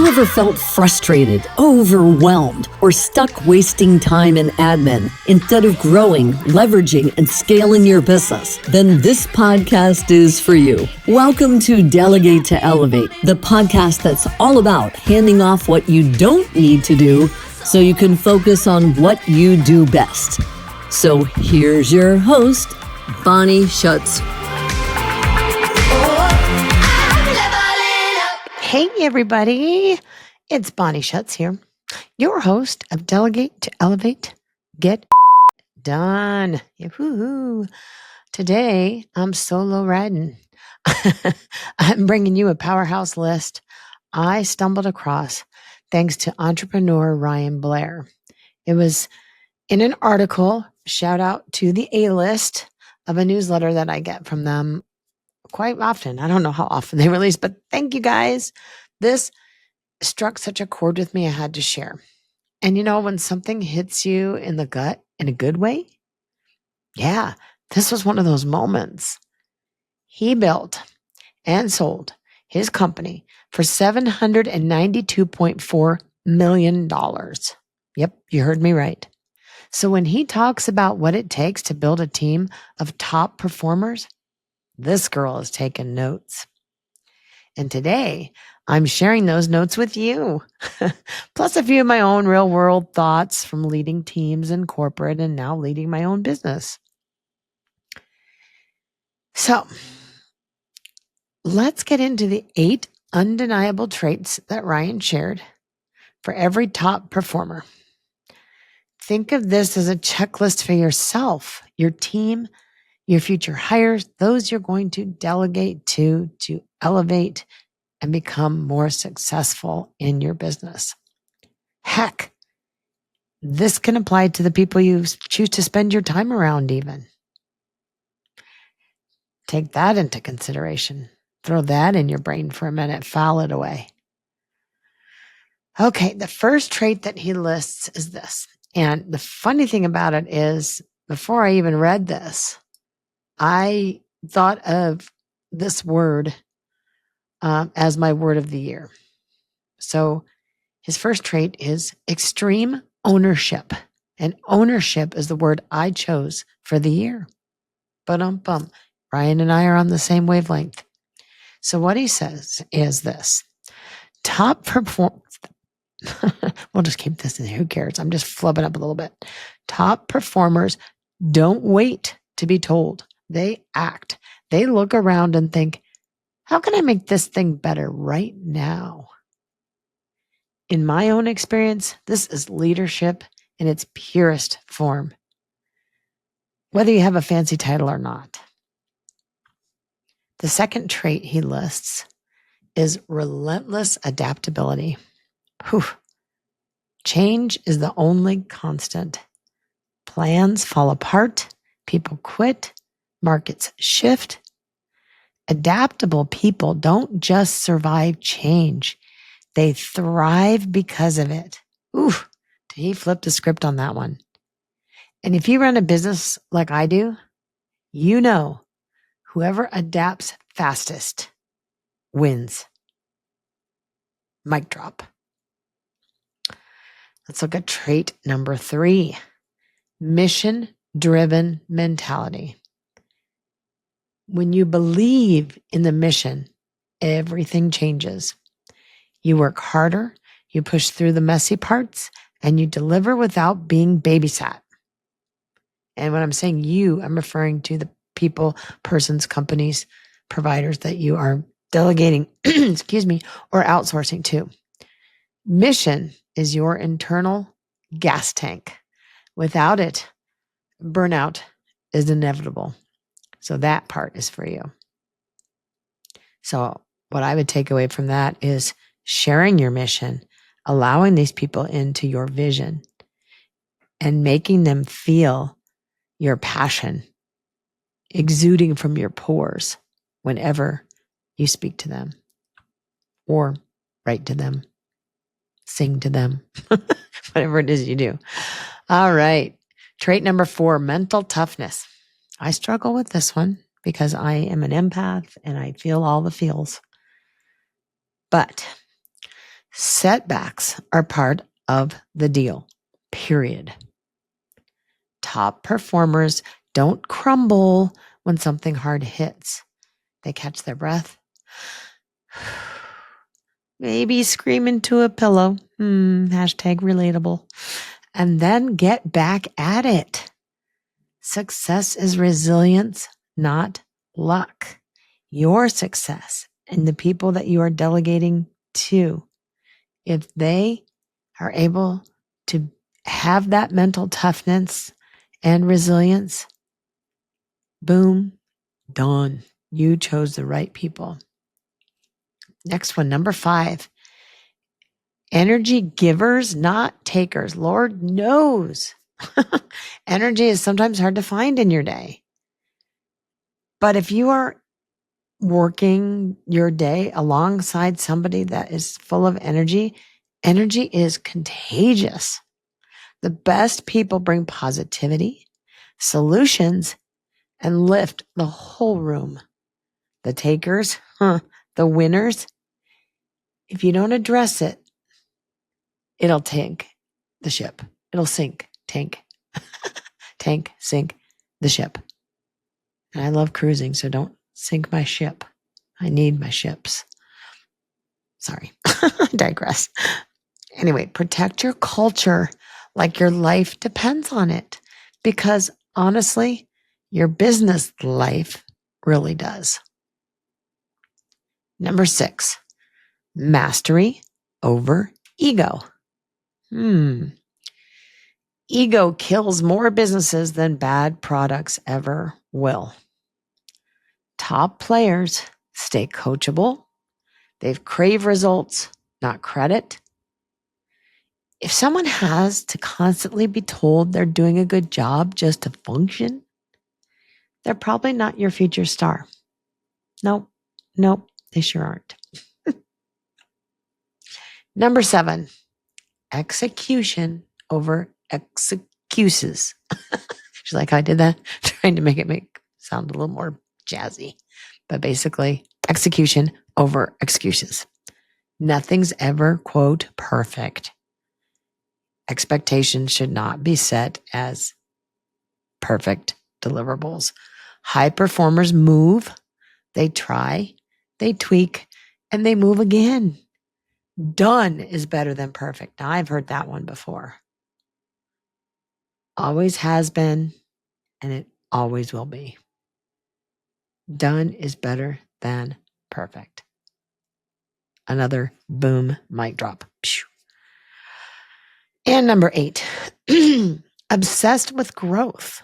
you ever felt frustrated, overwhelmed, or stuck wasting time in admin instead of growing, leveraging, and scaling your business? Then this podcast is for you. Welcome to Delegate to Elevate, the podcast that's all about handing off what you don't need to do so you can focus on what you do best. So here's your host, Bonnie Schutz. Hey everybody, it's Bonnie Schutz here, your host of Delegate to Elevate, Get Done. Yahoo! Today, I'm solo riding. I'm bringing you a powerhouse list I stumbled across thanks to entrepreneur Ryan Blair. It was in an article, shout out to the A-list of a newsletter that I get from them quite often. I don't know how often they release, but thank you guys. This struck such a chord with me, I had to share. And you know, when something hits you in the gut in a good way, yeah, this was one of those moments. He built and sold his company for $792.4 million. Yep, you heard me right. So when he talks about what it takes to build a team of top performers, this girl is taking notes. And today, I'm sharing those notes with you, plus a few of my own real world thoughts from leading teams in corporate and now leading my own business. So let's get into the 8 undeniable traits that Ryan shared for every top performer. Think of this as a checklist for yourself, your team, your future hires, those you're going to delegate to elevate and become more successful in your business. Heck, this can apply to the people you choose to spend your time around even. Take that into consideration. Throw that in your brain for a minute, file it away. Okay, the first trait that he lists is this. And the funny thing about it is, before I even read this, I thought of this word as my word of the year. So his first trait is extreme ownership. And ownership is the word I chose for the year. Ba-dum-bum. Ryan and I are on the same wavelength. So what he says is this. Top perform. We'll just keep this in there. Who cares? I'm just flubbing up a little bit. Top performers don't wait to be told. They act. They look around and think, how can I make this thing better right now? In my own experience, this is leadership in its purest form, whether you have a fancy title or not. The second trait he lists is relentless adaptability. Whew. Change is the only constant. Plans fall apart, people quit, markets shift. Adaptable people don't just survive change. They thrive because of it. Ooh, he flipped the script on that one. And if you run a business like I do, you know whoever adapts fastest wins. Mic drop. Let's look at trait number 3. Mission-driven mentality. When you believe in the mission, everything changes. You work harder, you push through the messy parts, and you deliver without being babysat. And when I'm saying you, I'm referring to the people, persons, companies, providers that you are delegating, or outsourcing to. Mission is your internal gas tank. Without it, burnout is inevitable. So that part is for you. So what I would take away from that is sharing your mission, allowing these people into your vision, and making them feel your passion exuding from your pores whenever you speak to them or write to them, sing to them, whatever it is you do. All right. Trait number 4, mental toughness. I struggle with this one because I am an empath and I feel all the feels. But Setbacks are part of the deal, period. Top performers don't crumble when something hard hits. They catch their breath, maybe scream into a pillow, hashtag relatable, and then get back at it. Success is resilience, not luck. Your success and the people that you are delegating to, if they are able to have that mental toughness and resilience, boom, done. You chose the right people. Next one, number 5. Energy givers, not takers. Lord knows. Energy is sometimes hard to find in your day. But if you are working your day alongside somebody that is full of energy, energy is contagious. The best people bring positivity, solutions, and lift the whole room. The takers, the winners, if you don't address it, it'll tank the ship. It'll sink, tank, sink the ship. And I love cruising, so don't sink my ship. I need my ships. Sorry, I digress. Anyway, protect your culture like your life depends on it. Because honestly, your business life really does. Number 6, mastery over ego. Ego kills more businesses than bad products ever will. Top players stay coachable. They crave results, not credit. If someone has to constantly be told they're doing a good job just to function, they're probably not your future star. Nope, they sure aren't. Number 7, execution over excuses. She's like, I did that, trying to make it sound a little more jazzy. But basically, execution over excuses. Nothing's ever, quote, perfect. Expectations should not be set as perfect deliverables. High performers move, they try, they tweak, and they move again. Done is better than perfect. Now, I've heard that one before. Always has been, and it always will be. Done is better than perfect. Another boom, mic drop. And number 8, obsessed with growth.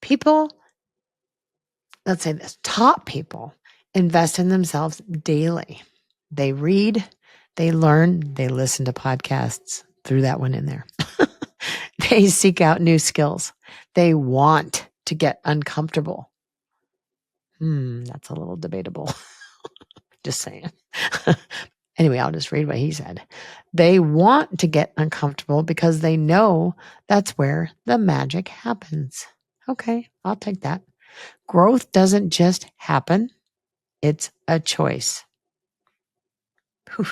People, let's say this, top people invest in themselves daily. They read, they learn, they listen to podcasts. Threw that one in there. They seek out new skills. They want to get uncomfortable. That's a little debatable. Just saying. Anyway, I'll just read what he said. They want to get uncomfortable because they know that's where the magic happens. Okay, I'll take that. Growth doesn't just happen. It's a choice. Whew.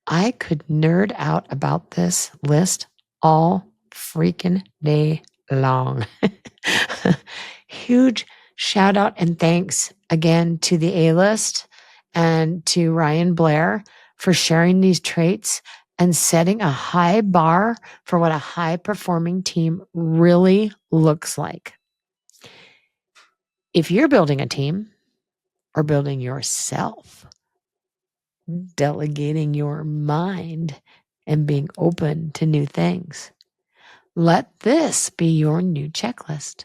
I could nerd out about this list all freaking day long. Huge shout out and thanks again to the A-list and to Ryan Blair for sharing these traits and setting a high bar for what a high performing team really looks like. If you're building a team or building yourself, delegating your mind and being open to new things, let this be your new checklist.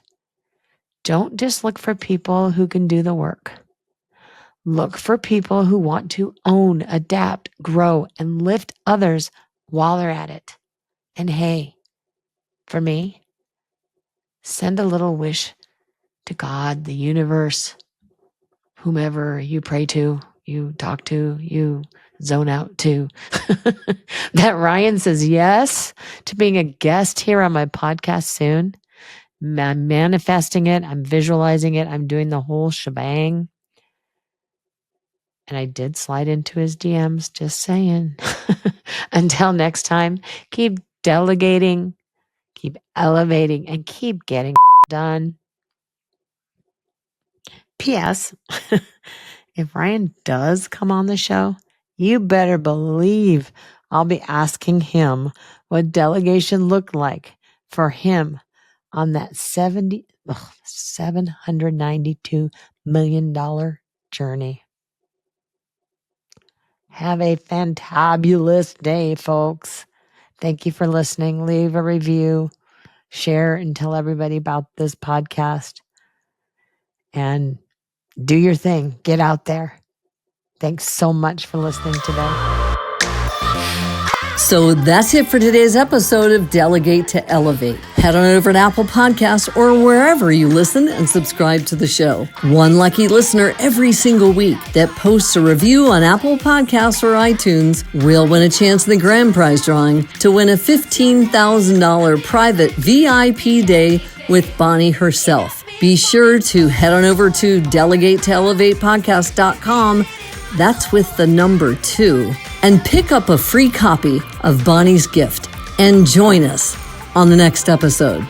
Don't just look for people who can do the work. Look for people who want to own, adapt, grow, and lift others while they're at it. And hey, for me, send a little wish to God, the universe, whomever you pray to, you talk to, you zone out to, that Ryan says yes to being a guest here on my podcast soon. I'm manifesting it. I'm visualizing it. I'm doing the whole shebang. And I did slide into his DMs, just saying. Until next time, keep delegating, keep elevating, and keep getting done. P.S. If Ryan does come on the show, you better believe I'll be asking him what delegation looked like for him on that $792 million journey. Have a fantabulous day, folks. Thank you for listening. Leave a review, share, and tell everybody about this podcast. And do your thing. Get out there. Thanks so much for listening today. So that's it for today's episode of Delegate to Elevate. Head on over to Apple Podcasts or wherever you listen and subscribe to the show. One lucky listener every single week that posts a review on Apple Podcasts or iTunes will win a chance in the grand prize drawing to win a $15,000 private VIP day with Bonnie herself. Be sure to head on over to delegatetoelevatepodcast.com. That's with the number 2. And pick up a free copy of Bonnie's gift and join us on the next episode.